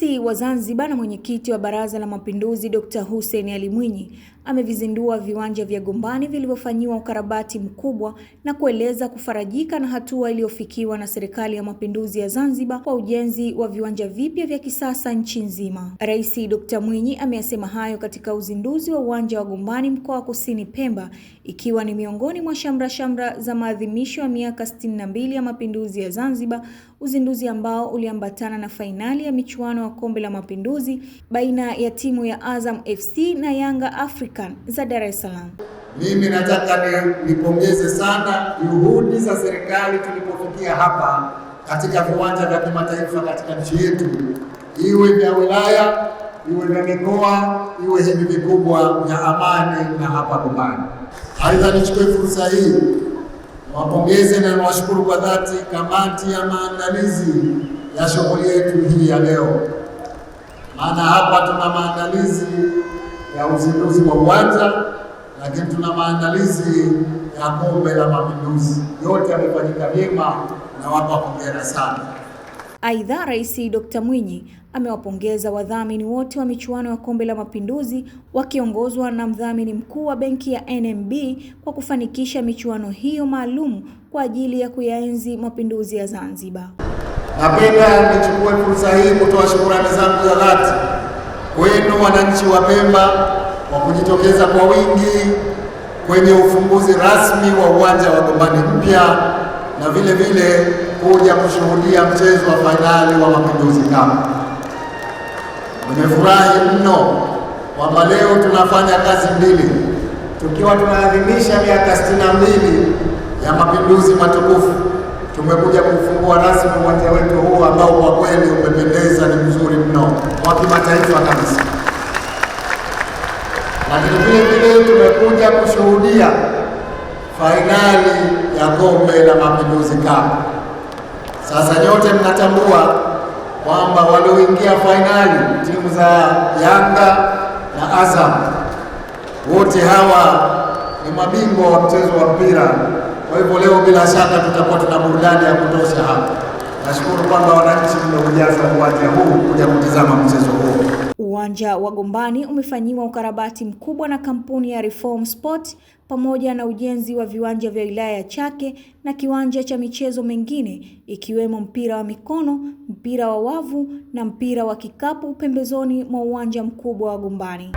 Rais wa Zanzibar na mwenyekiti wa Baraza la Mapinduzi Dr. Hussein Ali Mwinyi amevizindua viwanja vya Gombani vilivyofanyiwa ukarabati mkubwa na kueleza kufarajika na hatua iliyofikiwa na Serikali ya Mapinduzi ya Zanzibar kwa ujenzi wa viwanja vipya vya kisasa nchi nzima. Rais Dr. Mwinyi ameyasema hayo katika uzinduzi wa uwanja wa Gombani mkoa wa Kusini Pemba, ikiwa ni miongoni mwa shamra za maadhimisho ya miaka 62 ya Mapinduzi ya Zanzibar, uzinduzi ambao uliambatana na fainali ya michuano wa Kombe la Mapinduzi baina ya timu ya Azam FC na Yanga African za Dar es Salaam. Mimi nataka nipongeze sana juhudi za serikali tulipofikia hapa katika viwanja vya kimataifa katika nchi yetu, iwe vya wilaya, iwe vya mikoa, iwe hivi vikubwa vya Amani na hapa Gombani. Aidha, nichukue fursa hii wapongeze na niwashukuru kwa dhati kamati ya maandalizi ya shughuli yetu hii ya leo, maana hapa tuna maandalizi ya uzinduzi wa uwanja, lakini tuna maandalizi ya Kombe la Mapinduzi. Yote yamefanyika vyema na wapa hongera sana. Aidha, Rais Dr. Mwinyi amewapongeza wadhamini wote wa michuano ya Kombe la Mapinduzi wakiongozwa na mdhamini mkuu wa benki ya NMB kwa kufanikisha michuano hiyo maalum kwa ajili ya kuyaenzi mapinduzi ya Zanzibar. Napenda nichukue fursa hii kutoa shukrani zangu za dhati kwenu wananchi wa Pemba kwa kujitokeza kwa wingi kwenye ufunguzi rasmi wa uwanja wa Gombani mpya na vile vile kuja kushuhudia mchezo wa fainali wa Mapinduzi Cup. Nimefurahi mno kwamba leo tunafanya kazi mbili, tukiwa tunaadhimisha miaka 62 ya mapinduzi matukufu. Tumekuja kufungua rasmi uwanja wetu huu ambao kwa kweli umependeza, ni mzuri mno wa kimataifa kabisa. Lakini vile vile tumekuja kushuhudia fainali ya Kombe la Mapinduzi Cup. Sasa nyote mnatambua kwamba walioingia fainali timu za Yanga na Azam, wote hawa ni mabingwa wa mchezo wa mpira. Kwa hivyo leo bila shaka tutakuwa tuna burudani ya kutosha hapa. Nashukuru kwamba wananchi mmeujaza uwanja huu kuja kutazama mchezo huu. Uwanja wa Gombani umefanyiwa ukarabati mkubwa na kampuni ya Reform Sport pamoja na ujenzi wa viwanja vya wilaya ya Chake na kiwanja cha michezo mengine ikiwemo mpira wa mikono, mpira wa wavu na mpira wa kikapu pembezoni mwa uwanja mkubwa wa Gombani.